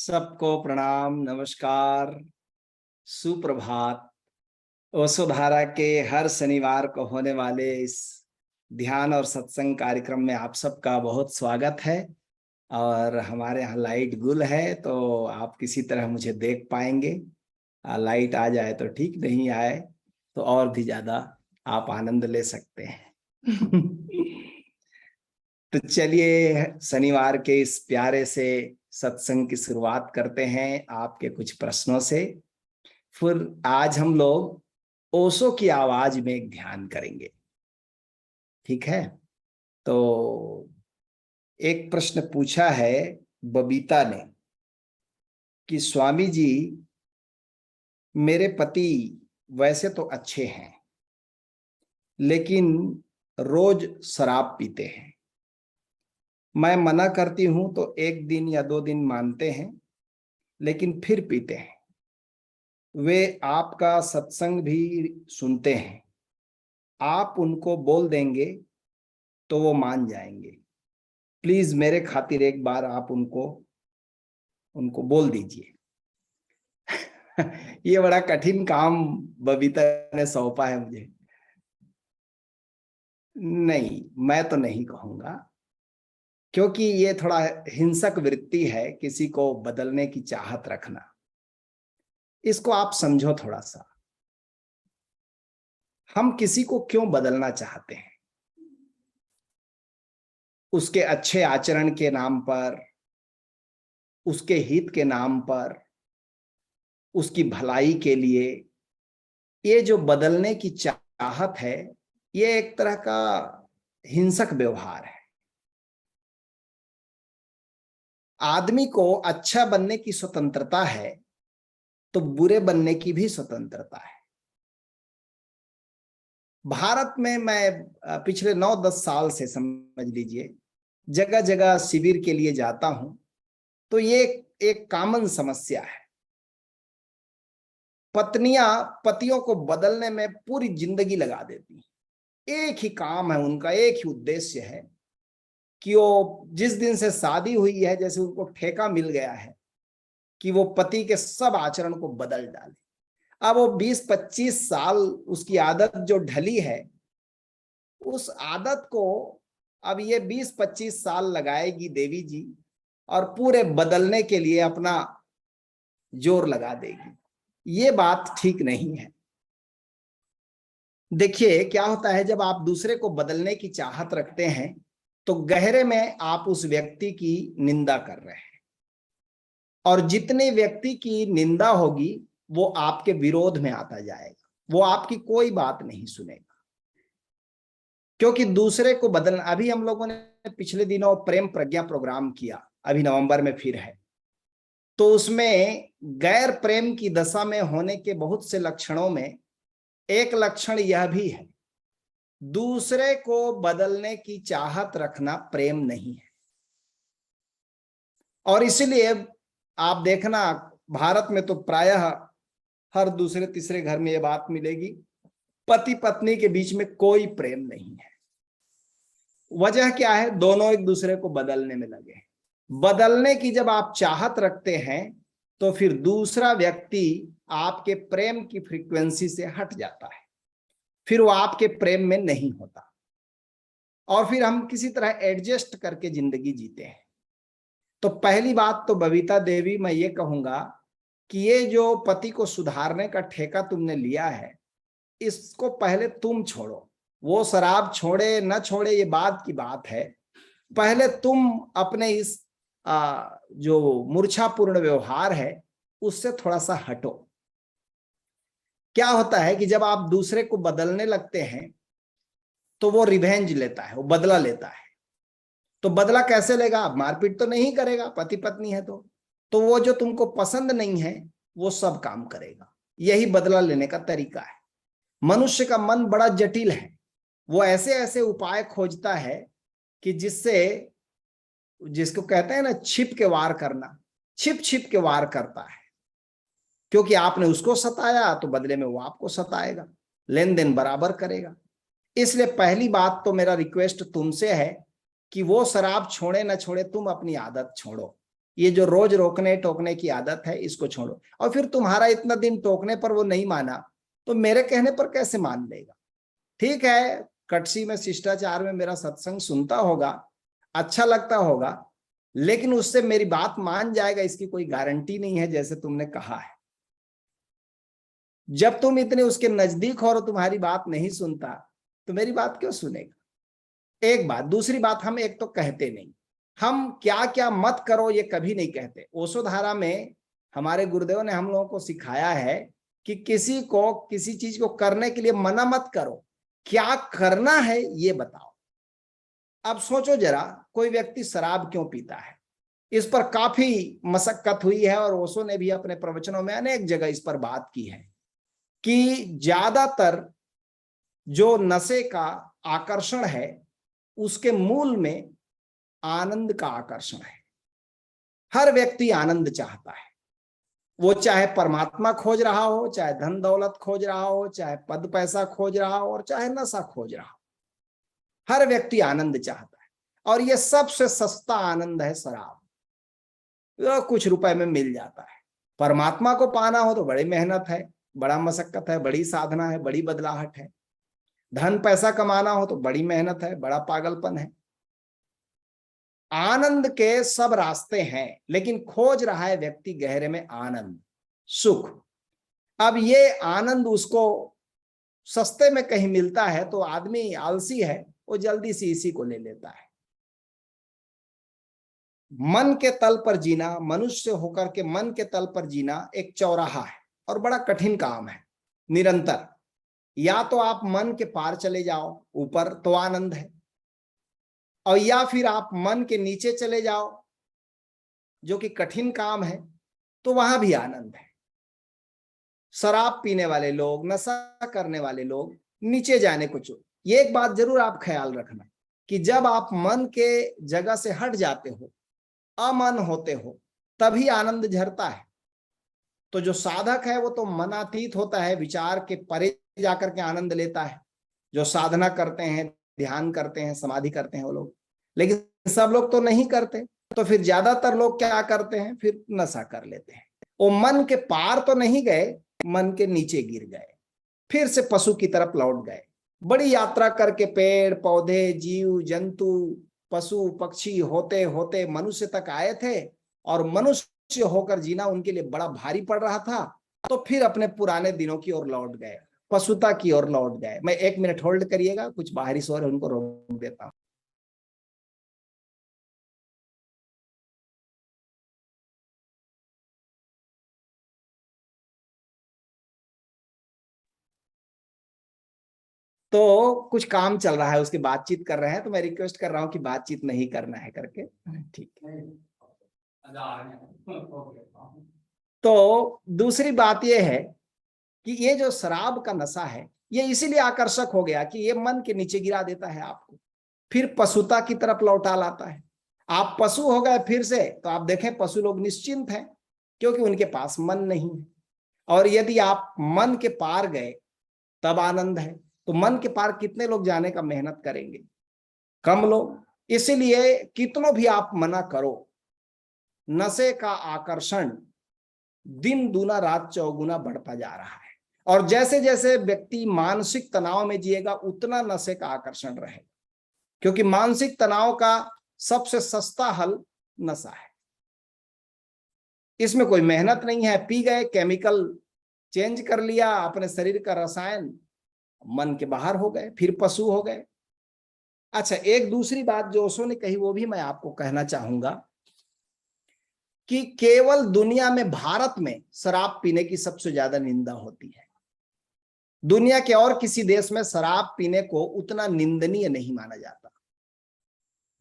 सबको प्रणाम, नमस्कार, सुप्रभात। वसुधारा के हर शनिवार को होने वाले इस ध्यान और सत्संग कार्यक्रम में आप सबका बहुत स्वागत है। और हमारे यहाँ लाइट गुल है तो आप किसी तरह मुझे देख पाएंगे। लाइट आ जाए तो ठीक, नहीं आए तो और भी ज्यादा आप आनंद ले सकते हैं। तो चलिए शनिवार के इस प्यारे से सत्संग की शुरुआत करते हैं आपके कुछ प्रश्नों से। फिर आज हम लोग ओशो की आवाज में एक ध्यान करेंगे, ठीक है? तो एक प्रश्न पूछा है बबीता ने कि स्वामी जी, मेरे पति वैसे तो अच्छे हैं लेकिन रोज शराब पीते हैं। मैं मना करती हूं तो एक दिन या 2 दिन मानते हैं लेकिन फिर पीते हैं। वे आपका सत्संग भी सुनते हैं, आप उनको बोल देंगे तो वो मान जाएंगे। प्लीज मेरे खातिर एक बार आप उनको उनको बोल दीजिए। ये बड़ा कठिन काम बबीता ने सौंपा है मुझे। नहीं, मैं तो नहीं कहूंगा, क्योंकि ये थोड़ा हिंसक वृत्ति है, किसी को बदलने की चाहत रखना। इसको आप समझो थोड़ा सा। हम किसी को क्यों बदलना चाहते हैं? उसके अच्छे आचरण के नाम पर, उसके हित के नाम पर, उसकी भलाई के लिए। ये जो बदलने की चाहत है, ये एक तरह का हिंसक व्यवहार है। आदमी को अच्छा बनने की स्वतंत्रता है तो बुरे बनने की भी स्वतंत्रता है। भारत में मैं पिछले 9-10 साल से समझ लीजिए जगह जगह शिविर के लिए जाता हूं, तो ये एक कॉमन समस्या है। पत्नियां पतियों को बदलने में पूरी जिंदगी लगा देती हैं। एक ही काम है उनका, एक ही उद्देश्य है कि वो जिस दिन से शादी हुई है, जैसे उनको ठेका मिल गया है कि वो पति के सब आचरण को बदल डाले। अब वो 20-25 साल उसकी आदत जो ढली है, उस आदत को अब ये 20-25 साल लगाएगी देवी जी, और पूरे बदलने के लिए अपना जोर लगा देगी। ये बात ठीक नहीं है। देखिए क्या होता है, जब आप दूसरे को बदलने की चाहत रखते हैं तो गहरे में आप उस व्यक्ति की निंदा कर रहे हैं, और जितने व्यक्ति की निंदा होगी वो आपके विरोध में आता जाएगा, वो आपकी कोई बात नहीं सुनेगा। क्योंकि दूसरे को बदलना, अभी हम लोगों ने पिछले दिनों प्रेम प्रज्ञा प्रोग्राम किया, अभी नवंबर में फिर है, तो उसमें गैर प्रेम की दशा में होने के बहुत से लक्षणों में एक लक्षण यह भी है, दूसरे को बदलने की चाहत रखना प्रेम नहीं है। और इसलिए आप देखना, भारत में तो प्रायः हर दूसरे तीसरे घर में यह बात मिलेगी, पति पत्नी के बीच में कोई प्रेम नहीं है। वजह क्या है? दोनों एक दूसरे को बदलने में लगे हैं। बदलने की जब आप चाहत रखते हैं तो फिर दूसरा व्यक्ति आपके प्रेम की फ्रीक्वेंसी से हट जाता है, फिर वो आपके प्रेम में नहीं होता, और फिर हम किसी तरह एडजस्ट करके जिंदगी जीते हैं। तो पहली बात तो बबीता देवी, मैं ये कहूंगा कि ये जो पति को सुधारने का ठेका तुमने लिया है, इसको पहले तुम छोड़ो। वो शराब छोड़े न छोड़े ये बात की बात है, पहले तुम अपने इस जो मूर्छापूर्ण व्यवहार है उससे थोड़ा सा हटो। क्या होता है कि जब आप दूसरे को बदलने लगते हैं तो वो रिवेंज लेता है, वो बदला लेता है। तो बदला कैसे लेगा? मारपीट तो नहीं करेगा, पति पत्नी है तो वो जो तुमको पसंद नहीं है वो सब काम करेगा। यही बदला लेने का तरीका है। मनुष्य का मन बड़ा जटिल है, वो ऐसे ऐसे उपाय खोजता है कि जिससे, जिसको कहते हैं ना छिप के वार करना, छिप छिप के वार करता है। क्योंकि आपने उसको सताया तो बदले में वो आपको सताएगा, लेन देन बराबर करेगा। इसलिए पहली बात तो मेरा रिक्वेस्ट तुमसे है कि वो शराब छोड़े न छोड़े, तुम अपनी आदत छोड़ो। ये जो रोज रोकने टोकने की आदत है इसको छोड़ो। और फिर तुम्हारा इतना दिन टोकने पर वो नहीं माना तो मेरे कहने पर कैसे मान लेगा? ठीक है, कटसी में शिष्टाचार में मेरा सत्संग सुनता होगा, अच्छा लगता होगा, लेकिन उससे मेरी बात मान जाएगा इसकी कोई गारंटी नहीं है, जैसे तुमने कहा है। जब तुम इतने उसके नजदीक हो और तुम्हारी बात नहीं सुनता तो मेरी बात क्यों सुनेगा? एक बात। दूसरी बात, हम एक तो कहते नहीं, हम क्या क्या मत करो ये कभी नहीं कहते। ओशो धारा में हमारे गुरुदेव ने हम लोगों को सिखाया है कि किसी को किसी चीज को करने के लिए मना मत करो, क्या करना है ये बताओ। अब सोचो जरा, कोई व्यक्ति शराब क्यों पीता है? इस पर काफी मशक्कत हुई है और ओशो ने भी अपने प्रवचनों में अनेक जगह इस पर बात की है कि ज्यादातर जो नशे का आकर्षण है उसके मूल में आनंद का आकर्षण है। हर व्यक्ति आनंद चाहता है, वो चाहे परमात्मा खोज रहा हो, चाहे धन दौलत खोज रहा हो, चाहे पद पैसा खोज रहा हो, और चाहे नशा खोज रहा हो, हर व्यक्ति आनंद चाहता है। और ये सबसे सस्ता आनंद है शराब, तो कुछ रुपए में मिल जाता है। परमात्मा को पाना हो तो बड़ी मेहनत है, बड़ा मशक्कत है, बड़ी साधना है, बड़ी बदलाहट है। धन पैसा कमाना हो तो बड़ी मेहनत है, बड़ा पागलपन है। आनंद के सब रास्ते हैं, लेकिन खोज रहा है व्यक्ति गहरे में आनंद, सुख। अब ये आनंद उसको सस्ते में कहीं मिलता है तो आदमी आलसी है, वो जल्दी से इसी को ले लेता है। मन के तल पर जीना, मनुष्य होकर के मन के तल पर जीना एक चौराहा है और बड़ा कठिन काम है। निरंतर या तो आप मन के पार चले जाओ ऊपर तो आनंद है, और या फिर आप मन के नीचे चले जाओ जो कि कठिन काम है, तो वहां भी आनंद है। शराब पीने वाले लोग, नशा करने वाले लोग नीचे जाने को चुन। ये एक बात जरूर आप ख्याल रखना कि जब आप मन के जगह से हट जाते हो, अमन होते हो, तभी आनंद झरता है। तो जो साधक है वो तो मनातीत होता है, विचार के परे जाकर के आनंद लेता है। जो साधना करते हैं, ध्यान करते हैं, समाधि करते हैं वो लोग, लेकिन सब लोग तो नहीं करते। तो फिर ज्यादातर लोग क्या करते हैं, फिर नशा कर लेते हैं। वो मन के पार तो नहीं गए, मन के नीचे गिर गए, फिर से पशु की तरफ लौट गए। बड़ी यात्रा करके पेड़ पौधे, जीव जंतु, पशु पक्षी होते होते मनुष्य तक आए थे, और मनुष्य होकर जीना उनके लिए बड़ा भारी पड़ रहा था, तो फिर अपने पुराने दिनों की ओर लौट गए, पशुता की ओर लौट गए। मैं 1 मिनट होल्ड करिएगा, कुछ बाहरी शोर है उनको रोक देता हूं। तो कुछ काम चल रहा है, उसकी बातचीत कर रहे हैं, तो मैं रिक्वेस्ट कर रहा हूं कि बातचीत नहीं करना है करके। ठीक है। तो दूसरी बात यह है कि ये जो शराब का नशा है ये इसीलिए आकर्षक हो गया कि ये मन के नीचे गिरा देता है आपको, फिर पशुता की तरफ लौटा लाता है। आप पशु हो गए फिर से, तो आप देखें पशु लोग निश्चिंत हैं क्योंकि उनके पास मन नहीं है। और यदि आप मन के पार गए तब आनंद है। तो मन के पार कितने लोग जाने का मेहनत करेंगे? कम लोग। इसीलिए कितनों भी आप मना करो, नशे का आकर्षण दिन दूना रात चौगुना बढ़ता जा रहा है। और जैसे जैसे व्यक्ति मानसिक तनाव में जिएगा उतना नशे का आकर्षण रहेगा, क्योंकि मानसिक तनाव का सबसे सस्ता हल नशा है। इसमें कोई मेहनत नहीं है, पी गए, केमिकल चेंज कर लिया, अपने शरीर का रसायन मन के बाहर हो गए, फिर पशु हो गए। अच्छा, एक दूसरी बात जो ओशो ने कही वो भी मैं आपको कहना चाहूंगा कि केवल दुनिया में भारत में शराब पीने की सबसे ज्यादा निंदा होती है। दुनिया के और किसी देश में शराब पीने को उतना निंदनीय नहीं माना जाता,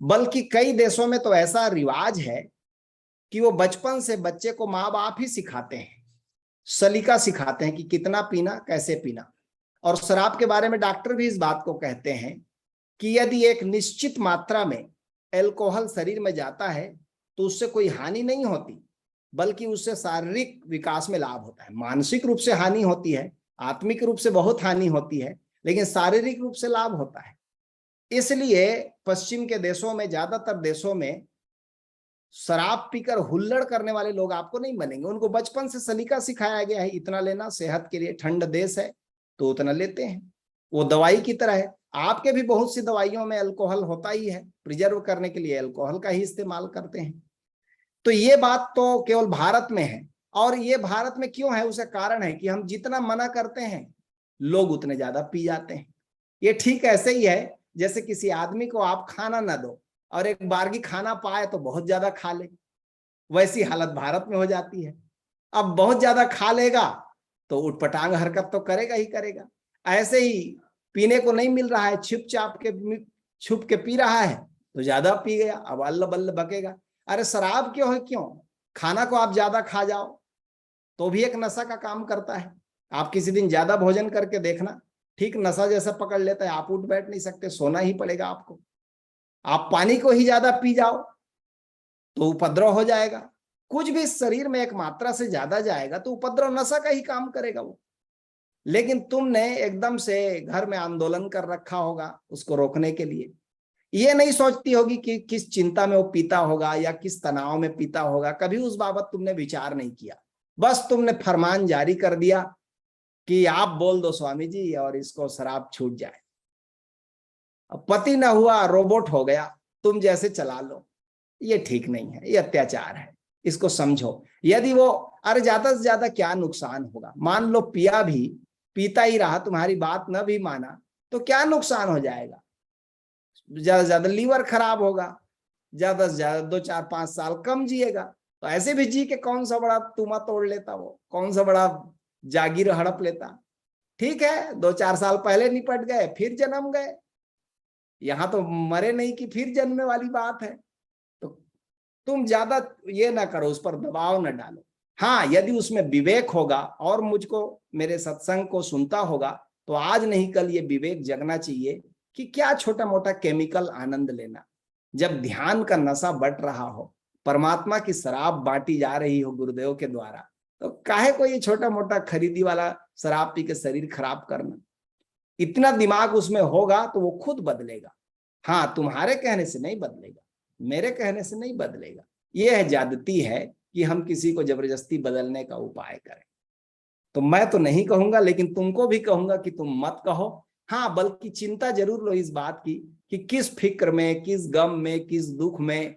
बल्कि कई देशों में तो ऐसा रिवाज है कि वो बचपन से बच्चे को माँ बाप ही सिखाते हैं, सलीका सिखाते हैं कि कितना पीना, कैसे पीना। और शराब के बारे में डॉक्टर भी इस बात को कहते हैं कि यदि एक निश्चित मात्रा में एल्कोहल शरीर में जाता है तो उससे कोई हानि नहीं होती, बल्कि उससे शारीरिक विकास में लाभ होता है। मानसिक रूप से हानि होती है, आत्मिक रूप से बहुत हानि होती है, लेकिन शारीरिक रूप से लाभ होता है। इसलिए पश्चिम के देशों में, ज्यादातर देशों में शराब पीकर हुल्लड़ करने वाले लोग आपको नहीं मिलेंगे। उनको बचपन से सलीका सिखाया गया है, इतना लेना सेहत के लिए, ठंड देश है तो उतना लेते हैं, वो दवाई की तरह है। आपके भी बहुत सी दवाइयों में अल्कोहल होता ही है, प्रिजर्व करने के लिए अल्कोहल का ही इस्तेमाल करते हैं। तो ये बात तो केवल भारत में है, और ये भारत में क्यों है, उसका कारण है कि हम जितना मना करते हैं लोग उतने ज्यादा पी जाते हैं। ये ठीक ऐसे ही है जैसे किसी आदमी को आप खाना ना दो और एक बारगी खाना पाए तो बहुत ज्यादा खा ले, वैसी हालत भारत में हो जाती है। अब बहुत ज्यादा खा लेगा तो उठपटांग हरकत तो करेगा ही करेगा। ऐसे ही पीने को नहीं मिल रहा है, छुप के पी रहा है तो ज्यादा पी गया, अब अल्ल बल्ल बकेगा। अरे शराब क्यों है, क्यों खाना को आप ज्यादा खा जाओ तो भी एक नशा का काम करता है। आप किसी दिन ज्यादा भोजन करके देखना, ठीक नशा जैसा पकड़ लेता है, आप उठ बैठ नहीं सकते, सोना ही पड़ेगा आपको। आप पानी को ही ज्यादा पी जाओ तो उपद्रव हो जाएगा। कुछ भी शरीर में एक मात्रा से ज्यादा जाएगा तो उपद्रव नशा का ही काम करेगा वो। लेकिन तुमने एकदम से घर में आंदोलन कर रखा होगा उसको रोकने के लिए। ये नहीं सोचती होगी कि किस चिंता में वो पीता होगा या किस तनाव में पीता होगा, कभी उस बाबत तुमने विचार नहीं किया। बस तुमने फरमान जारी कर दिया कि आप बोल दो स्वामी जी और इसको शराब छूट जाए। अब पति ना हुआ रोबोट हो गया, तुम जैसे चला लो। ये ठीक नहीं है, ये अत्याचार है, इसको समझो। यदि वो, अरे ज्यादा से ज्यादा क्या नुकसान होगा, मान लो पिया भी, पीता ही रहा, तुम्हारी बात न भी माना तो क्या नुकसान हो जाएगा? ज्यादा से ज्यादा लीवर खराब होगा, ज्यादा से ज्यादा 2 4 5 साल कम जिएगा। तो ऐसे भी जी के कौन सा बड़ा तुमा तोड़ लेता, वो कौन सा बड़ा जागीर हड़प लेता। ठीक है 2 4 साल पहले निपट गए फिर जन्म गए, यहां तो मरे नहीं कि फिर जन्मने वाली बात है। तो तुम ज्यादा ये ना करो, उस पर दबाव ना डालो। हाँ यदि उसमें विवेक होगा और मुझको मेरे सत्संग को सुनता होगा तो आज नहीं कल ये विवेक जगना चाहिए कि क्या छोटा मोटा केमिकल आनंद लेना। जब ध्यान का नशा बट रहा हो, परमात्मा की शराब बांटी जा रही हो गुरुदेव के द्वारा, तो काहे को ये छोटा मोटा खरीदी वाला शराब पी के शरीर खराब करना। इतना दिमाग उसमें होगा तो वो खुद बदलेगा। हाँ तुम्हारे कहने से नहीं बदलेगा, मेरे कहने से नहीं बदलेगा। ये है ज्यादती है कि हम किसी को जबरदस्ती बदलने का उपाय करें। तो मैं तो नहीं कहूंगा, लेकिन तुमको भी कहूंगा कि तुम मत कहो। हाँ बल्कि चिंता जरूर लो इस बात की कि किस फिक्र में, किस गम में, किस दुख में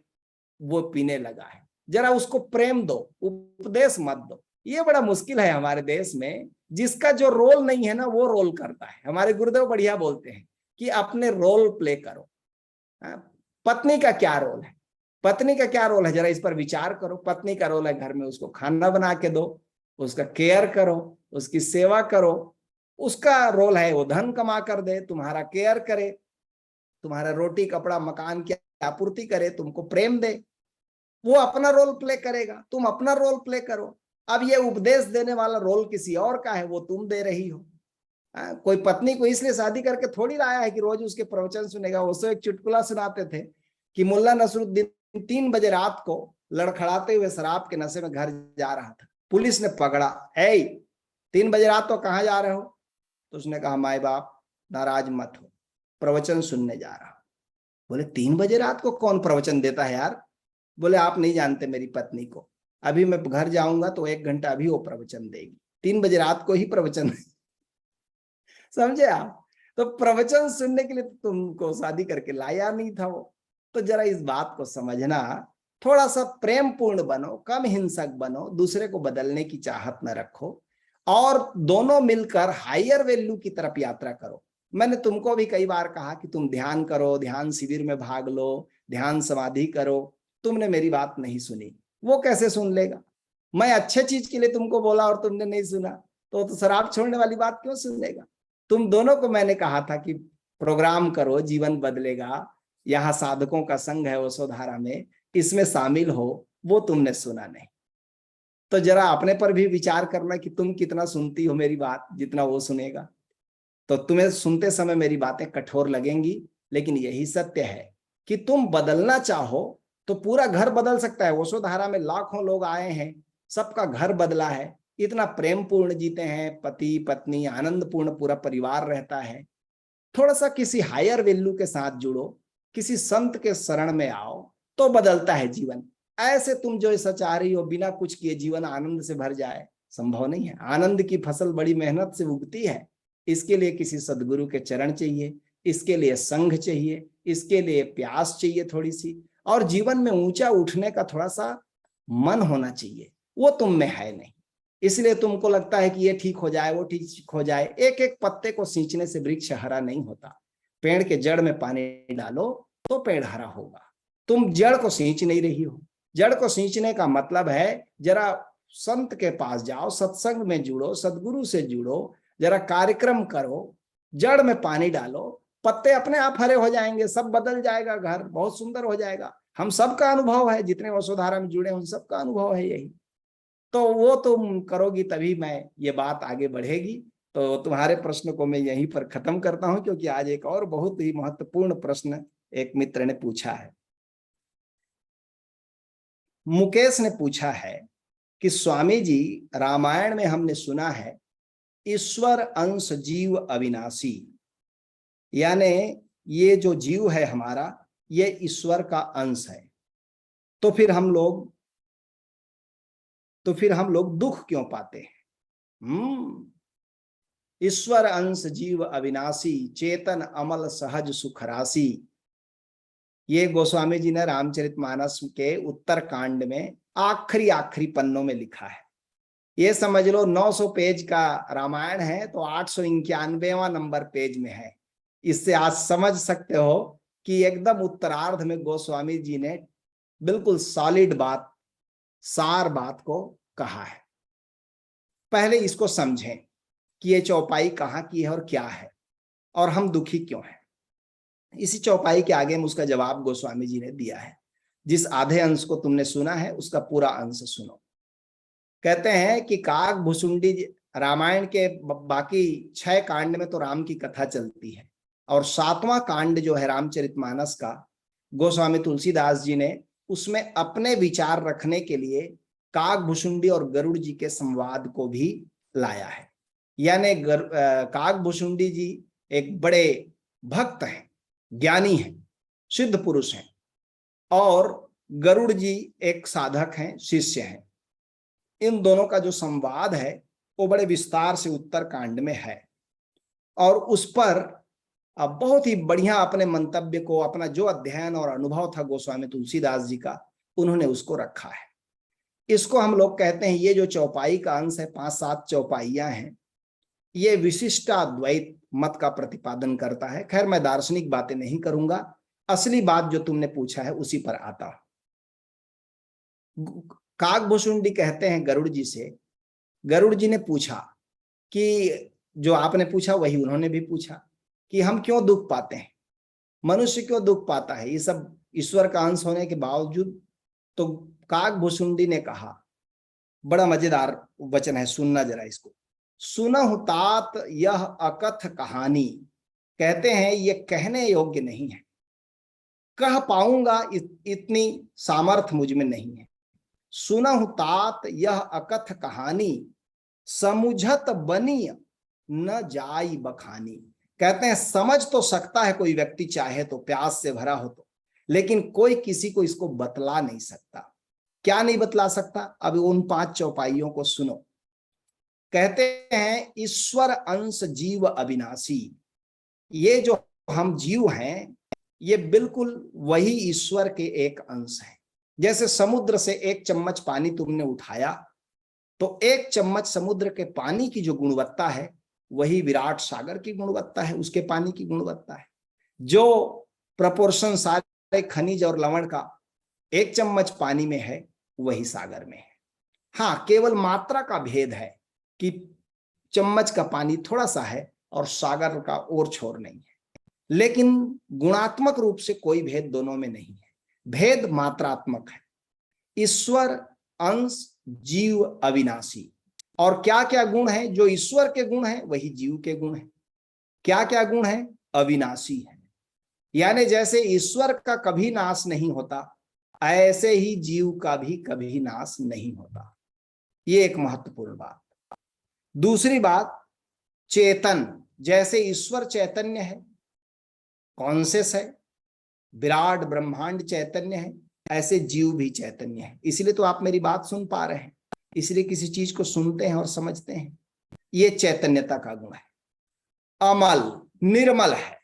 वो पीने लगा है। जरा उसको प्रेम दो, उपदेश मत दो। ये बड़ा मुश्किल है हमारे देश में, जिसका जो रोल नहीं है ना वो रोल करता है। हमारे गुरुदेव बढ़िया बोलते हैं कि अपने रोल प्ले करो। पत्नी का क्या रोल है, पत्नी का क्या रोल है, जरा इस पर विचार करो। पत्नी का रोल है घर में उसको खाना बना के दो, उसका केयर करो, उसकी सेवा करो। उसका रोल है वो धन कमा कर दे, तुम्हारा केयर करे, तुम्हारा रोटी कपड़ा मकान की आपूर्ति करे, तुमको प्रेम दे। वो अपना रोल प्ले करेगा, तुम अपना रोल प्ले करो। अब ये उपदेश देने वाला रोल किसी और का है, वो तुम दे रही हो। कोई पत्नी को इसलिए शादी करके थोड़ी लाया है कि रोज उसके प्रवचन सुनेगा। उससे एक चुटकुला सुनाते थे कि मुल्ला नसरुद्दीन 3 बजे रात को लड़खड़ाते हुए शराब के नशे में घर जा रहा था। पुलिस ने पकड़ा, 3 बजे रात को कहाँ जा रहे हो? तो उसने कहा माए बाप नाराज मत हो, प्रवचन सुनने जा रहा हूं। बोले 3 बजे रात को कौन प्रवचन देता है यार? बोले आप नहीं जानते मेरी पत्नी को, अभी मैं घर जाऊंगा तो 1 घंटा अभी वो प्रवचन देगी, 3 बजे रात को ही प्रवचन समझे आप? तो प्रवचन सुनने के लिए तो तुमको शादी करके लाया नहीं था वो। तो जरा इस बात को समझना, थोड़ा सा प्रेम पूर्ण बनो, कम हिंसक बनो, दूसरे को बदलने की चाहत न रखो, और दोनों मिलकर हायर वैल्यू की तरफ यात्रा करो। मैंने तुमको भी कई बार कहा कि तुम ध्यान करो, ध्यान शिविर में भाग लो, ध्यान समाधि करो। तुमने मेरी बात नहीं सुनी, वो कैसे सुन लेगा? मैं अच्छे चीज के लिए तुमको बोला और तुमने नहीं सुना, तो शराब छोड़ने वाली बात क्यों सुनेगा? तुम दोनों को मैंने कहा था कि प्रोग्राम करो, जीवन बदलेगा, यहाँ साधकों का संघ है वसुधारा में, इसमें शामिल हो, वो तुमने सुना नहीं। तो जरा अपने पर भी विचार करना कि तुम कितना सुनती हो मेरी बात, जितना वो सुनेगा। तो तुम्हें सुनते समय मेरी बातें कठोर लगेंगी, लेकिन यही सत्य है कि तुम बदलना चाहो तो पूरा घर बदल सकता है। वसुधारा में लाखों लोग आए हैं, सबका घर बदला है, इतना प्रेम पूर्ण जीते हैं, पति पत्नी आनंद पूर्ण पूरा परिवार रहता है। थोड़ा सा किसी हायर वैल्यू के साथ जुड़ो, किसी संत के शरण में आओ तो बदलता है जीवन। ऐसे तुम जो ऐसा चाह रही हो बिना कुछ किए जीवन आनंद से भर जाए, संभव नहीं है। आनंद की फसल बड़ी मेहनत से उगती है। इसके लिए किसी सदगुरु के चरण चाहिए, इसके लिए संघ चाहिए, इसके लिए प्यास चाहिए थोड़ी सी, और जीवन में ऊंचा उठने का थोड़ा सा मन होना चाहिए। वो तुम में है नहीं, इसलिए तुमको लगता है कि ये ठीक हो जाए, वो ठीक हो जाए। एक एक पत्ते को सींचने से वृक्ष हरा नहीं होता। पेड़ के जड़ में पानी डालो तो पेड़ हरा होगा। तुम जड़ को सींच नहीं रही हो। जड़ को सींचने का मतलब है जरा संत के पास जाओ, सत्संग में जुड़ो, सदगुरु से जुड़ो, जरा कार्यक्रम करो, जड़ में पानी डालो, पत्ते अपने आप हरे हो जाएंगे, सब बदल जाएगा, घर बहुत सुंदर हो जाएगा। हम सबका अनुभव है, जितने वसुधारा में जुड़े उन सबका अनुभव है यही। तो वो तुम करोगी तभी मैं ये बात आगे बढ़ेगी। तो तुम्हारे प्रश्न को मैं यहीं पर खत्म करता हूं, क्योंकि आज एक और बहुत ही महत्वपूर्ण प्रश्न एक मित्र ने पूछा है। मुकेश ने पूछा है कि स्वामी जी, रामायण में हमने सुना है ईश्वर अंश जीव अविनाशी, यानी ये जो जीव है हमारा ये ईश्वर का अंश है, तो फिर हम लोग दुख क्यों पाते हैं? ईश्वर अंश जीव अविनाशी, चेतन अमल सहज सुख राशि। ये गोस्वामी जी ने रामचरितमानस के उत्तर कांड में आखिरी पन्नों में लिखा है। ये समझ लो 900 पेज का रामायण है तो 891वां नंबर पेज में है। इससे आज समझ सकते हो कि एकदम उत्तरार्ध में गोस्वामी जी ने बिल्कुल सॉलिड बात, सार बात को कहा है। पहले इसको समझें कि ये चौपाई कहाँ की है और क्या है, और हम दुखी क्यों हैं। इसी चौपाई के आगे में उसका जवाब गोस्वामी जी ने दिया है। जिस आधे अंश को तुमने सुना है उसका पूरा अंश सुनो। कहते हैं कि काग भुसुंडी, रामायण के बाकी 6 कांड में तो राम की कथा चलती है, और 7वां कांड जो है रामचरितमानस का, गोस्वामी तुलसीदास जी ने उसमें अपने विचार रखने के लिए काग भुसुंडी और गरुड़ जी के संवाद को भी लाया है। यानी काग भुसुंडी जी एक बड़े भक्त हैं, ज्ञानी हैं, सिद्ध पुरुष हैं, और गरुड़ जी एक साधक हैं, शिष्य हैं। इन दोनों का जो संवाद है वो बड़े विस्तार से उत्तर कांड में है, और उस पर बहुत ही बढ़िया अपने मंतव्य को, अपना जो अध्ययन और अनुभव था गोस्वामी तुलसीदास जी का, उन्होंने उसको रखा है। इसको हम लोग कहते हैं, ये जो चौपाई का अंश है, 5-7 चौपाइयां हैं, ये विशिष्टाद्वैत मत का प्रतिपादन करता है। खैर मैं दार्शनिक बातें नहीं करूंगा, असली बात जो तुमने पूछा है उसी पर आता हूं। कागभुसुंडी कहते हैं गरुड़ जी से, गरुड़ जी ने पूछा कि जो आपने पूछा वही उन्होंने भी पूछा कि हम क्यों दुख पाते हैं, मनुष्य क्यों दुख पाता है, ये सब ईश्वर का अंश होने के बावजूद। तो कागभुसुंडी ने कहा, बड़ा मजेदार वचन है, सुनना जरा इसको। सुनहु तात यह अकथ कहानी, कहते हैं ये कहने योग्य नहीं है, कह पाऊंगा इतनी सामर्थ्य मुझ में नहीं है। सुनहु तात यह अकथ कहानी, समुझत बनी न जाई बखानी। कहते हैं समझ तो सकता है कोई व्यक्ति चाहे तो, प्यास से भरा हो तो, लेकिन कोई किसी को इसको बतला नहीं सकता। क्या नहीं बतला सकता? अब उन 5 चौपाइयों को सुनो। कहते हैं ईश्वर अंश जीव अविनाशी, ये जो हम जीव हैं ये बिल्कुल वही ईश्वर के एक अंश है। जैसे समुद्र से 1 चम्मच पानी तुमने उठाया तो 1 चम्मच समुद्र के पानी की जो गुणवत्ता है वही विराट सागर की गुणवत्ता है, उसके पानी की गुणवत्ता है। जो प्रपोर्शन सारे खनिज और लवण का 1 चम्मच पानी में है वही सागर में है। हाँ, केवल मात्रा का भेद है कि चम्मच का पानी थोड़ा सा है और सागर का और छोर नहीं है, लेकिन गुणात्मक रूप से कोई भेद दोनों में नहीं है, भेद मात्रात्मक है। ईश्वर अंश जीव अविनाशी, और क्या क्या गुण है? जो ईश्वर के गुण है वही जीव के गुण है। क्या क्या गुण है? अविनाशी है, यानी जैसे ईश्वर का कभी नाश नहीं होता ऐसे ही जीव का भी कभी नाश नहीं होता। ये एक महत्वपूर्ण बात। दूसरी बात, चेतन, जैसे ईश्वर चैतन्य है, कॉन्शियस है, विराट ब्रह्मांड चैतन्य है, ऐसे जीव भी चैतन्य है। इसलिए तो आप मेरी बात सुन पा रहे हैं, इसलिए किसी चीज को सुनते हैं और समझते हैं। ये चैतन्यता का गुण है। अमल, निर्मल है।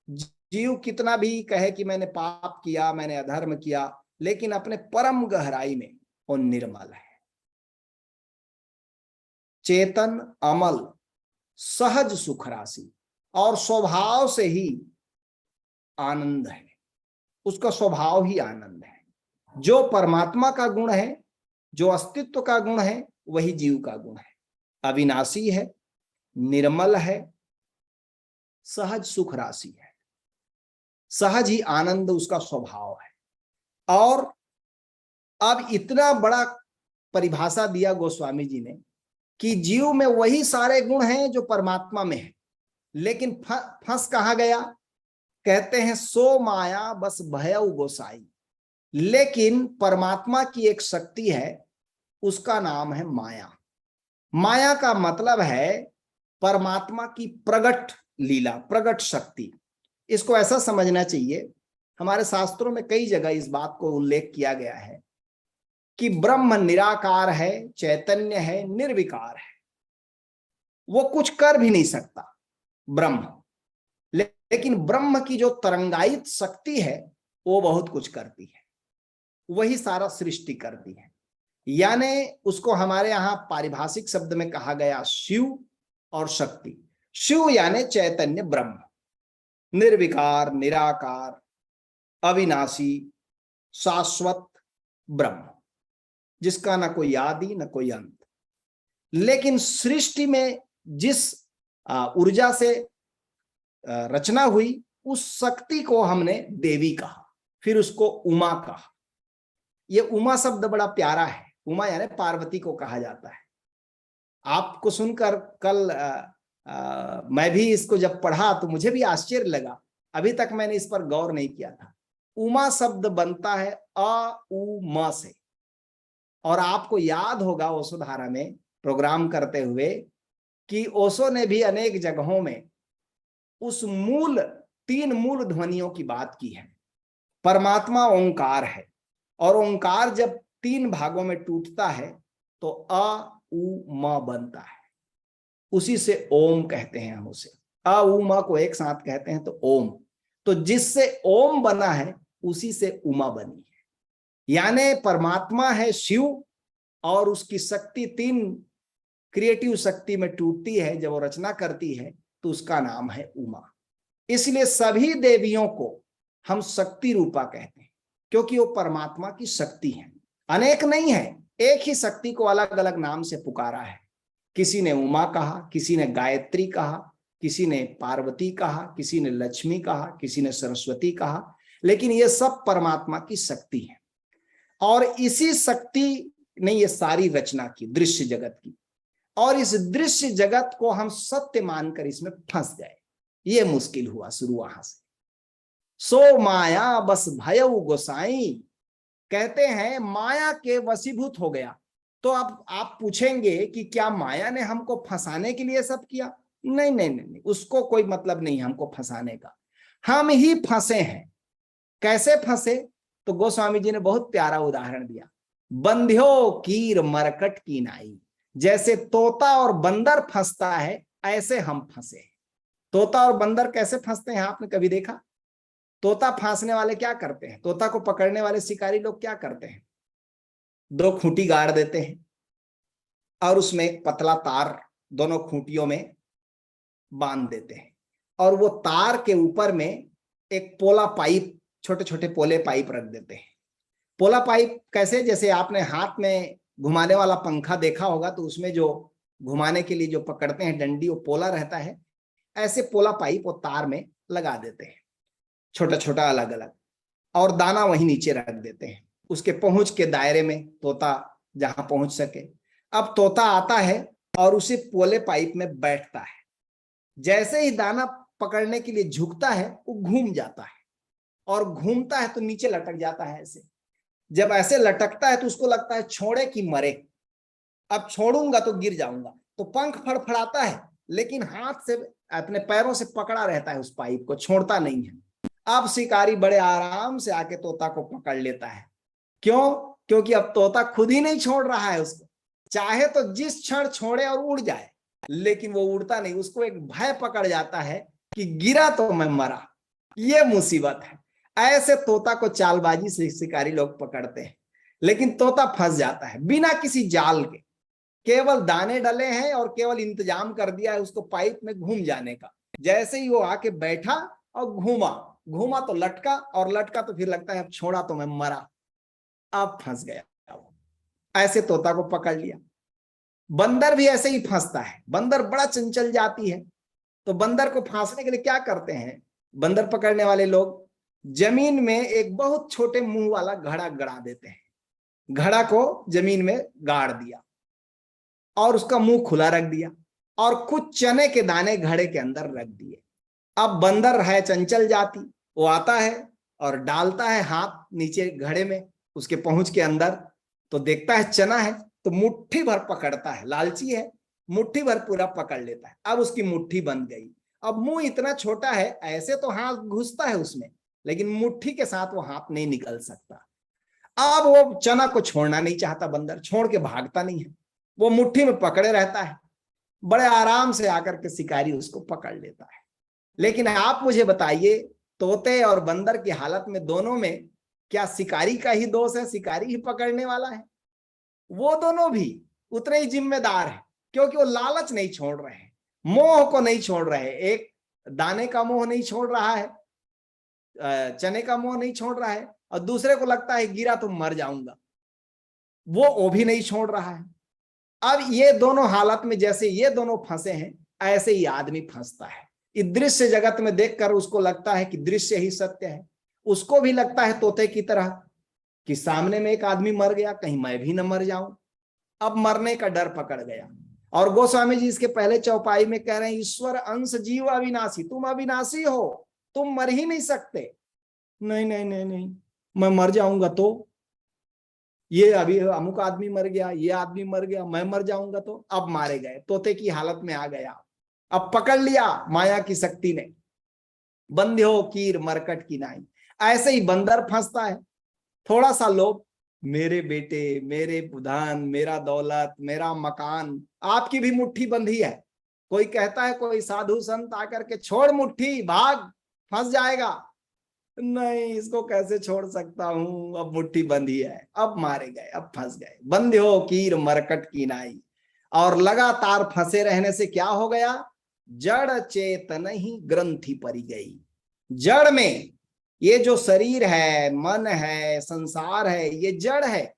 जीव कितना भी कहे कि मैंने पाप किया, मैंने अधर्म किया, लेकिन अपने परम गहराई में वो निर्मल है। चेतन, अमल, सहज सुख राशि, और स्वभाव से ही आनंद है। उसका स्वभाव ही आनंद है। जो परमात्मा का गुण है, जो अस्तित्व का गुण है, वही जीव का गुण है। अविनाशी है, निर्मल है, सहज सुख राशि है। सहज ही आनंद उसका स्वभाव है। और अब इतना बड़ा परिभाषा दिया गोस्वामी जी ने कि जीव में वही सारे गुण हैं जो परमात्मा में है, लेकिन फंस कहां गया? कहते हैं सो माया बस भयउ गोसाई। लेकिन परमात्मा की एक शक्ति है, उसका नाम है माया। माया का मतलब है परमात्मा की प्रगट लीला, प्रगट शक्ति। इसको ऐसा समझना चाहिए, हमारे शास्त्रों में कई जगह इस बात को उल्लेख किया गया है कि ब्रह्म निराकार है, चैतन्य है, निर्विकार है। वो कुछ कर भी नहीं सकता ब्रह्म, लेकिन ब्रह्म की जो तरंगायित शक्ति है वो बहुत कुछ करती है। वही सारा सृष्टि करती है। यानी उसको हमारे यहां पारिभाषिक शब्द में कहा गया शिव और शक्ति। शिव यानी चैतन्य ब्रह्म, निर्विकार, निराकार, अविनाशी, शाश्वत ब्रह्म, जिसका ना कोई आदि ना कोई अंत। लेकिन सृष्टि में जिस ऊर्जा से रचना हुई, उस शक्ति को हमने देवी कहा, फिर उसको उमा कहा। ये उमा शब्द बड़ा प्यारा है। उमा यानी पार्वती को कहा जाता है। आपको सुनकर कल मैं भी इसको जब पढ़ा तो मुझे भी आश्चर्य लगा, अभी तक मैंने इस पर गौर नहीं किया था। उमा शब्द बनता है अ उ म से। और आपको याद होगा ओशोधारा में प्रोग्राम करते हुए कि ओशो ने भी अनेक जगहों में उस मूल, तीन मूल ध्वनियों की बात की है। परमात्मा ओंकार है, और ओंकार जब तीन भागों में टूटता है तो अ उ म बनता है। उसी से ओम कहते हैं हम उसे। अ उ म को एक साथ कहते हैं तो ओम। तो जिससे ओम बना है उसी से उमा बनी है। यानी परमात्मा है शिव, और उसकी शक्ति तीन क्रिएटिव शक्ति में टूटती है जब वो रचना करती है, तो उसका नाम है उमा। इसलिए सभी देवियों को हम शक्ति रूपा कहते हैं, क्योंकि वो परमात्मा की शक्ति है। अनेक नहीं है, एक ही शक्ति को अलग अलग नाम से पुकारा है। किसी ने उमा कहा, किसी ने गायत्री कहा, किसी ने पार्वती कहा, किसी ने लक्ष्मी कहा, किसी ने सरस्वती कहा, लेकिन ये सब परमात्मा की शक्ति है। और इसी शक्ति ने ये सारी रचना की दृश्य जगत की, और इस दृश्य जगत को हम सत्य मानकर इसमें फंस गए। ये मुश्किल हुआ शुरू वहां से। सो माया बस भयउ गोसाई, कहते हैं माया के वशीभूत हो गया। तो अब आप पूछेंगे कि क्या माया ने हमको फंसाने के लिए सब किया? नहीं नहीं नहीं, नहीं। उसको कोई मतलब नहीं हमको फंसाने का, हम ही फंसे हैं। कैसे फंसे? तो गोस्वामी जी ने बहुत प्यारा उदाहरण दिया। बंध्यो कीर मरकट की नाई, जैसे तोता और बंदर फंसता है, ऐसे हम फंसे। तोता और बंदर कैसे फंसते हैं आपने कभी देखा? तोता फांसने वाले क्या करते हैं? तोता को पकड़ने वाले शिकारी लोग क्या करते हैं? दो खूंटी गाड़ देते हैं और उसमें एक पतला तार दोनों खूंटियों में बांध देते हैं, और वो तार के ऊपर में एक पोला पाइप, छोटे छोटे पोले पाइप रख देते हैं। पोला पाइप कैसे? जैसे आपने हाथ में घुमाने वाला पंखा देखा होगा, तो उसमें जो घुमाने के लिए जो पकड़ते हैं डंडी, वो पोला रहता है। ऐसे पोला पाइप वो तार में लगा देते हैं, छोटा छोटा अलग अलग, और दाना वहीं नीचे रख देते हैं, उसके पहुंच के दायरे में तोता जहां पहुंच सके। अब तोता आता है और उसी पोले पाइप में बैठता है। जैसे ही दाना पकड़ने के लिए झुकता है, वो घूम जाता है, और घूमता है तो नीचे लटक जाता है ऐसे। जब ऐसे लटकता है तो उसको लगता है छोड़े कि मरे, अब छोड़ूंगा तो गिर जाऊंगा, तो पंख फड़फड़ाता है, लेकिन हाथ से, अपने पैरों से पकड़ा रहता है उस पाइप को, छोड़ता नहीं है। अब शिकारी बड़े आराम से आके तोता को पकड़ लेता है क्यों? क्योंकि अब तोता खुद ही नहीं छोड़ रहा है उसको। चाहे तो जिस क्षण छोड़े और उड़ जाए, लेकिन वो उड़ता नहीं। उसको एक भय पकड़ जाता है कि गिरा तो मैं मरा, ये मुसीबत है। ऐसे तोता को चालबाजी से शिकारी लोग पकड़ते हैं, लेकिन तोता फंस जाता है बिना किसी जाल के। केवल दाने डले हैं और केवल इंतजाम कर दिया है उसको पाइप में घूम जाने का। जैसे ही वो आके बैठा और घूमा, घूमा तो लटका, और लटका तो फिर लगता है अब छोड़ा तो मैं मरा, अब फंस गया। ऐसे तोता को पकड़ लिया। बंदर भी ऐसे ही फंसता है। बंदर बड़ा चंचल जाती है, तो बंदर को फांसने के लिए क्या करते हैं बंदर पकड़ने वाले लोग? जमीन में एक बहुत छोटे मुंह वाला घड़ा गड़ा देते हैं। घड़ा को जमीन में गाड़ दिया और उसका मुंह खुला रख दिया, और कुछ चने के दाने घड़े के अंदर रख दिए। अब बंदर है चंचल जाति, वो आता है और डालता है हाथ नीचे घड़े में, उसके पहुंच के अंदर, तो देखता है चना है, तो मुट्ठी भर पकड़ता है। लालची है, मुट्ठी भर पूरा पकड़ लेता है। अब उसकी मुट्ठी बन गई। अब मुंह इतना छोटा है, ऐसे तो हाथ घुसता है उसमें, लेकिन मुट्ठी के साथ वो हाथ नहीं निकल सकता। अब वो चना को छोड़ना नहीं चाहता बंदर, छोड़ के भागता नहीं है, वो मुट्ठी में पकड़े रहता है। बड़े आराम से आकर के शिकारी उसको पकड़ लेता है। लेकिन आप मुझे बताइए, तोते और बंदर की हालत में दोनों में क्या शिकारी का ही दोष है, शिकारी ही पकड़ने वाला है? वो दोनों भी उतने ही जिम्मेदार है, क्योंकि वो लालच नहीं छोड़ रहे हैं, मोह को नहीं छोड़ रहे। एक दाने का मोह नहीं छोड़ रहा है, चने का मोह नहीं छोड़ रहा है, और दूसरे को लगता है गिरा तो मर जाऊंगा, वो भी नहीं छोड़ रहा है। अब ये दोनों हालत में जैसे ये दोनों फंसे हैं, ऐसे ही आदमी फंसता है। इस दृश्य जगत में देखकर उसको लगता है कि दृश्य ही सत्य है। उसको भी लगता है तोते की तरह कि सामने में एक आदमी मर गया, कहीं मैं भी न मर जाऊं। अब मरने का डर पकड़ गया। और गोस्वामी जी इसके पहले चौपाई में कह रहे हैं, ईश्वर अंश जीव अविनाशी, तुम अविनाशी हो, तुम मर ही नहीं सकते। नहीं नहीं नहीं नहीं, मैं मर जाऊंगा तो, ये अभी अमुक आदमी मर गया, ये आदमी मर गया, मैं मर जाऊंगा तो। अब मारे गए, तोते की हालत में आ गया। अब पकड़ लिया माया की शक्ति ने, बंध्यो कीर मरकट की नाई। ऐसे ही बंदर फंसता है। थोड़ा सा लोभ, मेरे बेटे, मेरे बुधान, मेरा दौलत, मेरा मकान, आपकी भी मुट्ठी बंधी है। कोई कहता है, कोई साधु संत आकर के छोड़ मुट्ठी, भाग, फंस जाएगा। नहीं, इसको कैसे छोड़ सकता हूं, अब मुट्ठी बंधी है। अब मारे गए, अब फंस गए। बंध्यो कीर मरकट की नाई। और लगातार फंसे रहने से क्या हो गया? जड़ चेतन ही ग्रंथि पड़ी गई। जड़ में ये जो शरीर है, मन है, संसार है, ये जड़ है,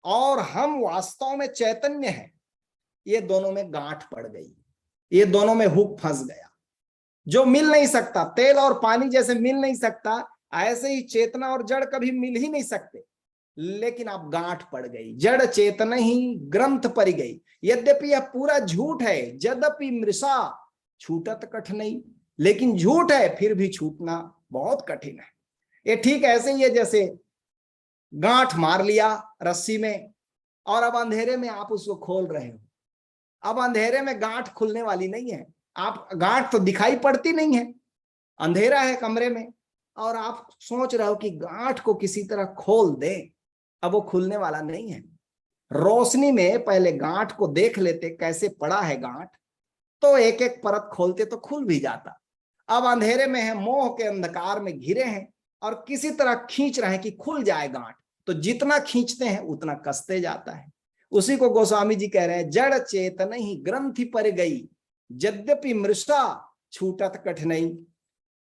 और हम वास्तव में चैतन्य है। ये दोनों में गांठ पड़ गई, ये दोनों में हुक फंस गया, जो मिल नहीं सकता। तेल और पानी जैसे मिल नहीं सकता, ऐसे ही चेतना और जड़ कभी मिल ही नहीं सकते। लेकिन अब गांठ पड़ गई, जड़ चेतन ही ग्रंथ पड़ गई। यद्यपि यह पूरा झूठ है, यद्यपि मृषा छूटत कठिन, लेकिन झूठ है, फिर भी छूटना बहुत कठिन है। ये ठीक ऐसे ही है जैसे गांठ मार लिया रस्सी में, और अब अंधेरे में आप उसको खोल रहे हो। अब अंधेरे में गांठ खुलने वाली नहीं है। आप, गांठ तो दिखाई पड़ती नहीं है, अंधेरा है कमरे में, और आप सोच रहे हो कि गांठ को किसी तरह खोल दे। अब वो खुलने वाला नहीं है। रोशनी में पहले गांठ को देख लेते कैसे पड़ा है गांठ, तो एक एक परत खोलते तो खुल भी जाता। अब अंधेरे में है, मोह के अंधकार में घिरे हैं, और किसी तरह खींच रहे हैं कि खुल जाए गांठ, तो जितना खींचते हैं उतना कसते जाता है। उसी को गोस्वामी जी कह रहे हैं, जड़ चेतन ही ग्रंथि पर गई, यद्यपि मृषा छूटत कठिनाई।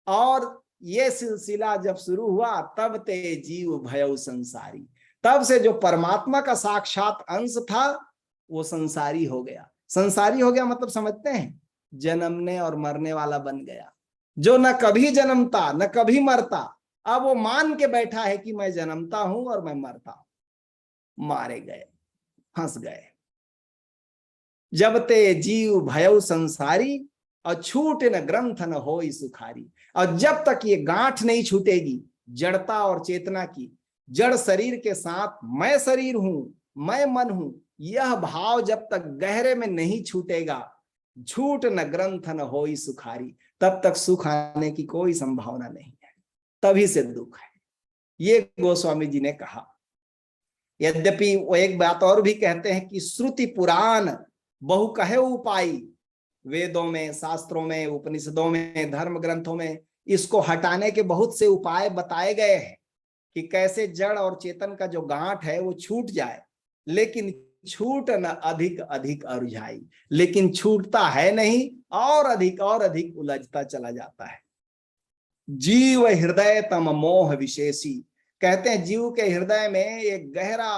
और ये सिलसिला जब शुरू हुआ, तब ते जीव भयउ संसारी। तब से जो परमात्मा का साक्षात अंश था, वो संसारी हो गया। संसारी हो गया मतलब समझते हैं, जन्मने और मरने वाला बन गया। जो न कभी जन्मता न कभी मरता, अब वो मान के बैठा है कि मैं जन्मता हूं और मैं मरता हूं। मारे गए, फंस गए। जब ते जीव भयउ संसारी, और छूट न ग्रंथ न होई सुखारी। और जब तक ये गांठ नहीं छूटेगी जड़ता और चेतना की, जड़ शरीर के साथ मैं शरीर हूं, मैं मन हूं, यह भाव जब तक गहरे में नहीं छूटेगा, झूठ न ग्रंथ न होई सुखारी, तब तक सुख आने की कोई संभावना नहीं है। तभी से दुख है। ये गोस्वामी जी ने कहा। यद्यपि वो एक बात और भी कहते हैं कि श्रुति पुराण बहु कहे उपाय, वेदों में, शास्त्रों में, उपनिषदों में, धर्म ग्रंथों में इसको हटाने के बहुत से उपाय बताए गए हैं कि कैसे जड़ और चेतन का जो गांठ है वो छूट जाए, लेकिन छूट न अधिक अधिक अरुझाई, लेकिन छूटता है नहीं और अधिक उलझता चला जाता है। जीव हृदय तम मोह विशेषी, कहते हैं जीव के हृदय में एक गहरा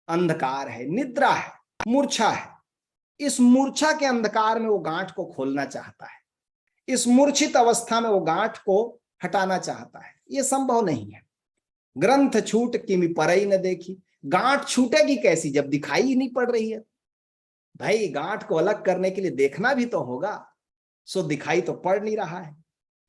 अंधकार है, निद्रा है, मूर्छा है। इस मूर्छा के अंधकार में वो गांठ को खोलना चाहता है, इस मूर्छित अवस्था में वो गांठ को हटाना चाहता है। ये संभव नहीं है। ग्रंथ छूट किमि परई न देखी, गांठ छूटेगी कैसी जब दिखाई ही नहीं पड़ रही है। भाई गांठ को अलग करने के लिए देखना भी तो होगा, सो दिखाई तो पड़ नहीं रहा है।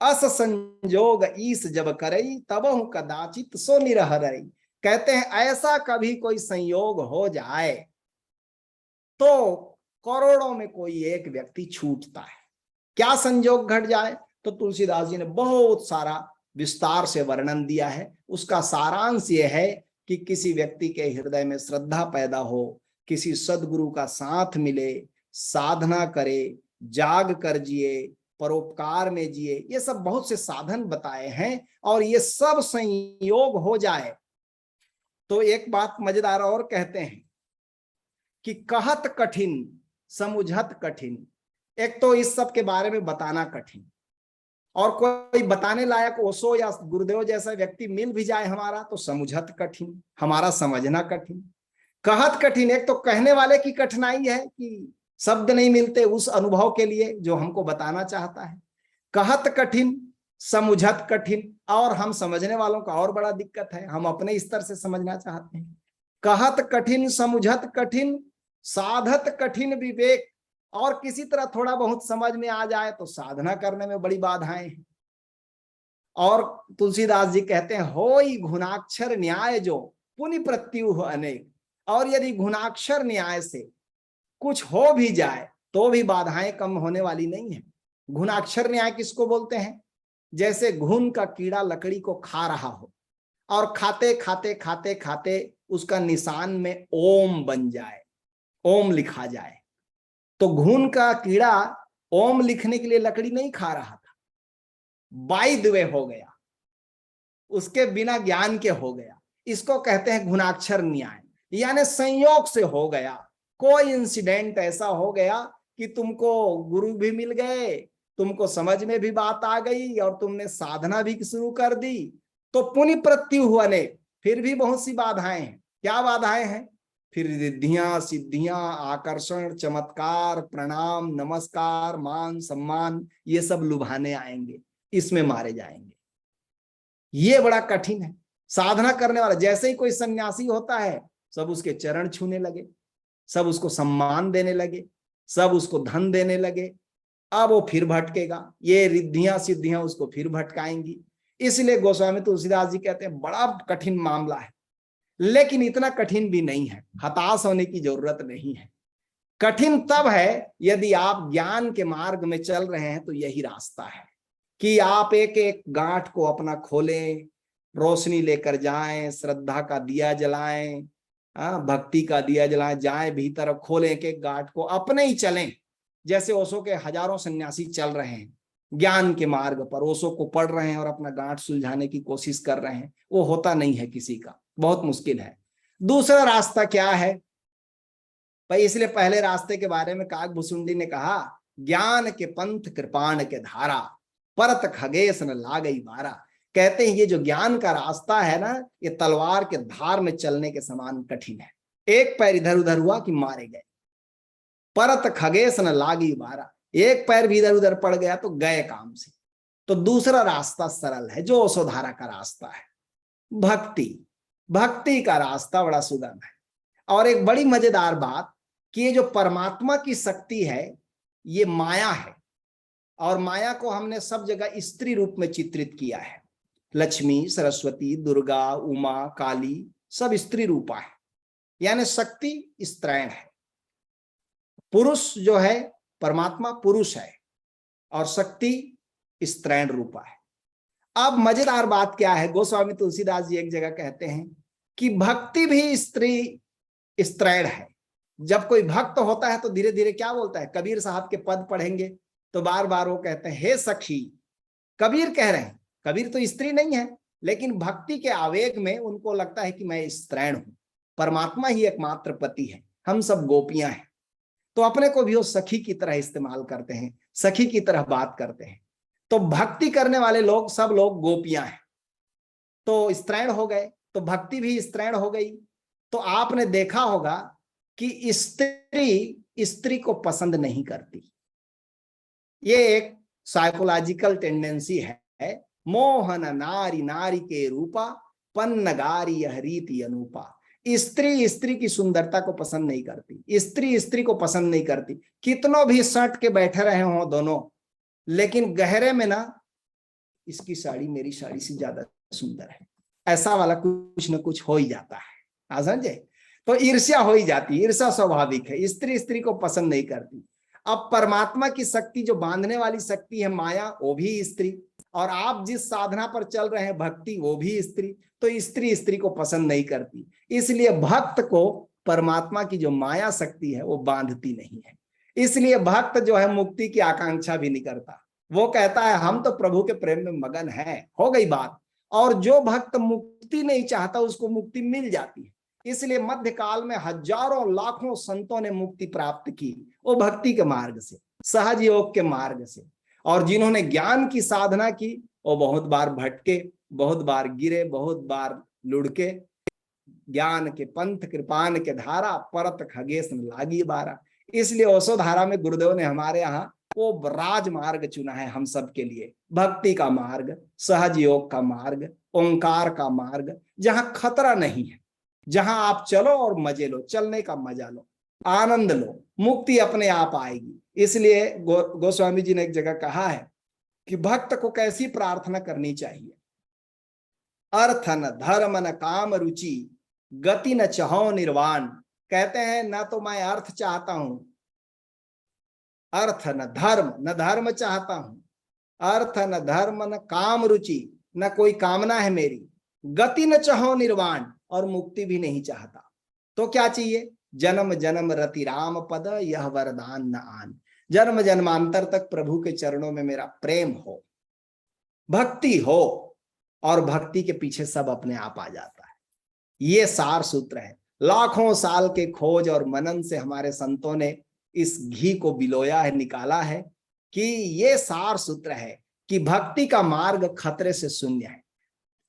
अस संजोग ईस जब करई तबहु कदाचित सो निरह रही, कहते हैं ऐसा कभी कोई संयोग हो जाए तो करोड़ों में कोई एक व्यक्ति छूटता है। क्या संयोग घट जाए, तो तुलसीदास जी ने बहुत सारा विस्तार से वर्णन दिया है। उसका सारांश यह है कि किसी व्यक्ति के हृदय में श्रद्धा पैदा हो, किसी सदगुरु का साथ मिले, साधना करे, जाग कर जिए, परोपकार में जिए, ये सब बहुत से साधन बताए हैं। और ये सब संयोग हो जाए तो एक बात मजेदार और कहते हैं कि कहत कठिन समुझत कठिन। एक तो इस सब के बारे में बताना कठिन, और कोई बताने लायक ओशो या गुरुदेव जैसा व्यक्ति मिल भी जाए हमारा तो समुझत कठिन, हमारा समझना कठिन। कहत कठिन, एक तो कहने वाले की कठिनाई है कि शब्द नहीं मिलते उस अनुभव के लिए जो हमको बताना चाहता है। कहत कठिन समुझत कठिन, और हम समझने वालों का और बड़ा दिक्कत है, हम अपने स्तर से समझना चाहते हैं। कहत कठिन समुझत कठिन साधत कठिन विवेक, और किसी तरह थोड़ा बहुत समझ में आ जाए तो साधना करने में बड़ी बाधाएं हैं। और तुलसीदास जी कहते हैं होई घुनाक्षर न्याय जो पुनि प्रत्युह अनेक, और यदि घुनाक्षर न्याय से कुछ हो भी जाए तो भी बाधाएं कम होने वाली नहीं है। घुनाक्षर न्याय किसको बोलते हैं? जैसे घुन का कीड़ा लकड़ी को खा रहा हो और खाते खाते खाते खाते उसका निशान में ओम बन जाए, ओम लिखा जाए। तो घुन का कीड़ा ओम लिखने के लिए लकड़ी नहीं खा रहा था, बाय द वे हो गया, उसके बिना ज्ञान के हो गया। इसको कहते हैं घुनाक्षर न्याय, यानी संयोग से हो गया, कोई इंसिडेंट ऐसा हो गया कि तुमको गुरु भी मिल गए, तुमको समझ में भी बात आ गई और तुमने साधना भी शुरू कर दी, तो पुनि प्रत्यु हुआ ने। फिर भी बहुत सी बाधाएं हैं। क्या बाधाएं हैं? फिर रिद्धियां सिद्धियां आकर्षण चमत्कार प्रणाम नमस्कार मान सम्मान, ये सब लुभाने आएंगे, इसमें मारे जाएंगे। ये बड़ा कठिन है। साधना करने वाला जैसे ही कोई सन्यासी होता है सब उसके चरण छूने लगे, सब उसको सम्मान देने लगे, सब उसको धन देने लगे, अब वो फिर भटकेगा, ये रिद्धियां सिद्धियां उसको फिर भटकाएंगी। इसलिए गोस्वामी तुलसीदास जी कहते हैं बड़ा कठिन मामला है, लेकिन इतना कठिन भी नहीं है, हताश होने की जरूरत नहीं है। कठिन तब है यदि आप ज्ञान के मार्ग में चल रहे हैं, तो यही रास्ता है कि आप एक एक गांठ को अपना खोलें, रोशनी लेकर जाएं, श्रद्धा का दिया जलाएं, भक्ति का दिया जलाएं, जाएं भीतर, खोलें एक एक गांठ को, अपने ही चलें। जैसे ओशो के हजारों सन्यासी चल रहे हैं ज्ञान के मार्ग पर, ओशो को पढ़ रहे हैं और अपना गांठ सुलझाने की कोशिश कर रहे हैं, वो होता नहीं है किसी का, बहुत मुश्किल है। दूसरा रास्ता क्या है भाई? इसलिए पहले रास्ते के बारे में काकभूसुंडी ने कहा, ज्ञान के पंथ कृपाण के धारा परत खगेश न लागई बारा। कहते हैं ये जो ज्ञान का रास्ता है ना, ये तलवार के धार में चलने के समान कठिन है। एक पैर इधर उधर हुआ कि मारे गए। परत खगेश न लागी बारा, एक पैर भी इधर उधर पड़ गया तो गए काम से। तो दूसरा रास्ता सरल है, जो ओशोधारा का रास्ता है, भक्ति। भक्ति का रास्ता बड़ा सुगम है। और एक बड़ी मजेदार बात कि ये जो परमात्मा की शक्ति है ये माया है, और माया को हमने सब जगह स्त्री रूप में चित्रित किया है। लक्ष्मी सरस्वती दुर्गा उमा काली सब स्त्री रूपा है, यानी शक्ति स्त्रैण है। पुरुष जो है परमात्मा पुरुष है और शक्ति स्त्रैण रूपा है। अब मजेदार बात क्या है, गोस्वामी तुलसीदास जी एक जगह कहते हैं कि भक्ति भी स्त्री स्त्रैण है। जब कोई भक्त होता है तो धीरे धीरे क्या बोलता है, कबीर साहब के पद पढ़ेंगे तो बार बार वो कहते हैं हे सखी। कबीर कह रहे हैं, कबीर तो स्त्री नहीं है, लेकिन भक्ति के आवेग में उनको लगता है कि मैं स्त्रैण हूं, परमात्मा ही एकमात्र पति है, हम सब गोपियां हैं। तो अपने को भी वो सखी की तरह इस्तेमाल करते हैं, सखी की तरह बात करते हैं। तो भक्ति करने वाले लोग सब लोग गोपियां हैं, तो स्त्रैण हो गए, तो भक्ति भी स्त्रैण हो गई। तो आपने देखा होगा कि स्त्री स्त्री को पसंद नहीं करती, ये एक साइकोलॉजिकल टेंडेंसी है। मोहन नारी नारी के रूपा, पन्नगारी यह रीति अनूपा। स्त्री स्त्री की सुंदरता को पसंद नहीं करती, स्त्री स्त्री को पसंद नहीं करती, कितनों भी सट के बैठे रहे हों दोनों, लेकिन गहरे में ना इसकी साड़ी मेरी साड़ी से ज्यादा सुंदर है, ऐसा वाला कुछ ना कुछ हो ही जाता है, समझे। तो ईर्ष्या हो ही जाती है, ईर्ष्या स्वाभाविक है, स्त्री स्त्री को पसंद नहीं करती। अब परमात्मा की शक्ति जो बांधने वाली शक्ति है माया, वो भी स्त्री, और आप जिस साधना पर चल रहे हैं भक्ति, वो भी स्त्री। तो स्त्री स्त्री को पसंद नहीं करती, इसलिए भक्त को परमात्मा की जो माया शक्ति है वो बांधती नहीं है। इसलिए भक्त जो है मुक्ति की आकांक्षा भी नहीं करता, वो कहता है हम तो प्रभु के प्रेम में मगन हैं, हो गई बात। और जो भक्त मुक्ति नहीं चाहता उसको मुक्ति मिल जाती है। इसलिए मध्यकाल में हजारों लाखों संतों ने मुक्ति प्राप्त की, वो भक्ति के मार्ग से, सहज योग के मार्ग से। और जिन्होंने ज्ञान की साधना की वो बहुत बार भटके, बहुत बार गिरे, बहुत बार लुढ़के। ज्ञान के पंथ कृपान के धारा, परत खगेश लागी बारा। इसलिए ओसो धारा में गुरुदेव ने हमारे यहाँ वो राजमार्ग चुना है हम सब के लिए, भक्ति का मार्ग, सहज योग का मार्ग, ओंकार का मार्ग, जहां खतरा नहीं है, जहां आप चलो और मजे लो, चलने का मजा लो, आनंद लो, मुक्ति अपने आप आएगी। इसलिए गोस्वामी जी ने एक जगह कहा है कि भक्त को कैसी प्रार्थना करनी चाहिए, अर्थ न धर्म न काम रुचि, गति न चाहो निर्वाण। कहते हैं ना तो मैं अर्थ चाहता हूं, अर्थ न धर्म चाहता हूं, अर्थ न धर्म न काम रुचि, न कोई कामना है मेरी, गति न चाहो निर्वाण, और मुक्ति भी नहीं चाहता। तो क्या चाहिए, जन्म जन्म रति राम पद, यह वरदान न आन। जन्म जन्मांतर तक प्रभु के चरणों में मेरा प्रेम हो, भक्ति हो, और भक्ति के पीछे सब अपने आप आ जाता है। ये सार सूत्र है। लाखों साल के खोज और मनन से हमारे संतों ने इस घी को बिलोया है, निकाला है कि ये सार सूत्र है कि भक्ति का मार्ग खतरे से शून्य है।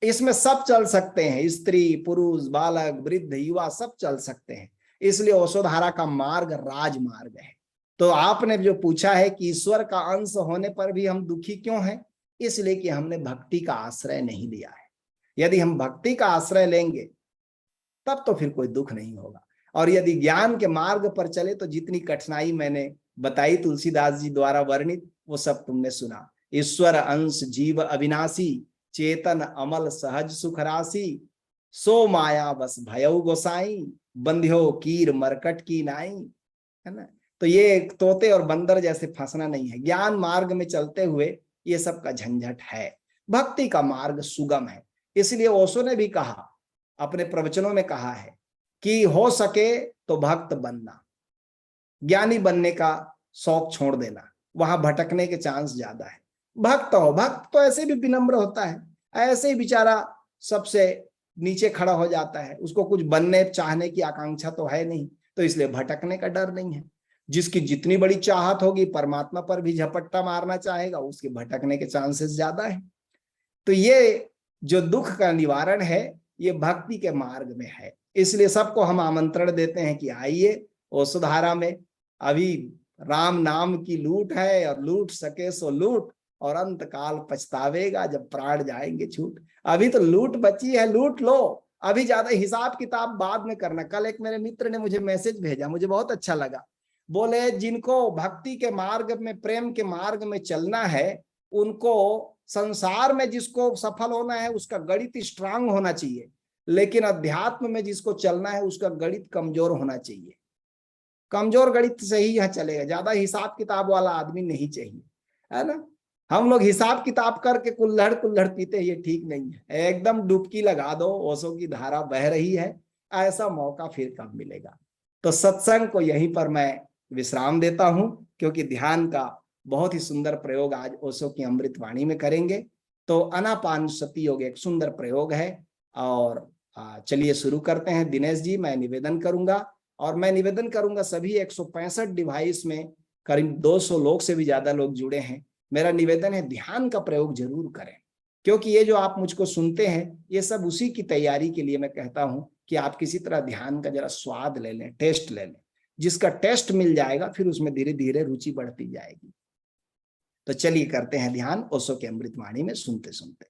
इसमें सब चल सकते हैं, स्त्री पुरुष बालक वृद्ध युवा सब चल सकते हैं। इसलिए ओशोधारा का मार्ग राजमार्ग है। तो आपने जो पूछा है कि ईश्वर का अंश होने पर भी हम दुखी क्यों हैं, इसलिए कि हमने भक्ति का आश्रय नहीं लिया है। यदि हम भक्ति का आश्रय लेंगे तब तो फिर कोई दुख नहीं होगा। और यदि ज्ञान के मार्ग पर चले तो जितनी कठिनाई मैंने बताई तुलसीदास जी द्वारा वर्णित, वो सब तुमने सुना। ईश्वर अंश जीव अविनाशी, चेतन अमल सहज सुख राशि, सो माया बस भयउ गोसाई, बंध्यो कीर मरकट की नाई। है ना। तो ये तोते और बंदर जैसे फंसना नहीं है। ज्ञान मार्ग में चलते हुए ये सब का झंझट है। भक्ति का मार्ग सुगम है। इसलिए ओशो ने भी कहा, अपने प्रवचनों में कहा है कि हो सके तो भक्त बनना, ज्ञानी बनने का शौक छोड़ देना, वहां भटकने के चांस ज्यादा है। भक्त हो, भक्त तो ऐसे भी विनम्र होता है, ऐसे ही बेचारा सबसे नीचे खड़ा हो जाता है, उसको कुछ बनने चाहने की आकांक्षा तो है नहीं, तो इसलिए भटकने का डर नहीं है। जिसकी जितनी बड़ी चाहत होगी, परमात्मा पर भी झपट्टा मारना चाहेगा, उसके भटकने के चांसेस ज्यादा है। तो ये जो दुख का निवारण है ये भक्ति के मार्ग में है। इसलिए सबको हम आमंत्रण देते हैं कि आइए ओशोधारा में। अभी राम नाम की लूट है, और लूट सके सो लूट, और अंत काल पछतावेगा जब प्राण जाएंगे छूट। अभी तो लूट बची है, लूट लो। अभी ज्यादा हिसाब किताब बाद में करना। कल एक मेरे मित्र ने मुझे मैसेज भेजा, मुझे बहुत अच्छा लगा। बोले जिनको भक्ति के मार्ग में, प्रेम के मार्ग में चलना है, उनको संसार में जिसको सफल होना है उसका गणित स्ट्रांग होना चाहिए, लेकिन अध्यात्म में जिसको चलना है उसका गणित कमजोर होना चाहिए। कमजोर गणित से ही यहाँ चलेगा, ज्यादा हिसाब किताब वाला आदमी नहीं चाहिए, है ना। हम लोग हिसाब किताब करके कुल्हड़ कुल्हड़ पीते हैं, ये ठीक नहीं है। एकदम डुबकी लगा दो, ओशो की धारा बह रही है, ऐसा मौका फिर कब मिलेगा। तो सत्संग को यहीं पर मैं विश्राम देता हूं, क्योंकि ध्यान का बहुत ही सुंदर प्रयोग आज ओशो की अमृतवाणी में करेंगे। तो आनापानसति योग एक सुंदर प्रयोग है। और चलिए शुरू करते हैं। दिनेश जी, मैं निवेदन करूंगा, और मैं निवेदन करूंगा सभी 165 डिवाइस में करीब 200 लोग से भी ज्यादा लोग जुड़े हैं। मेरा निवेदन है ध्यान का प्रयोग जरूर करें, क्योंकि ये जो आप मुझको सुनते हैं ये सब उसी की तैयारी के लिए मैं कहता हूं कि आप किसी तरह ध्यान का जरा स्वाद ले लें, टेस्ट ले लें। जिसका टेस्ट मिल जाएगा फिर उसमें धीरे धीरे रुचि बढ़ती जाएगी। तो चलिए करते हैं ध्यान ओशो के अमृतवाणी में सुनते सुनते।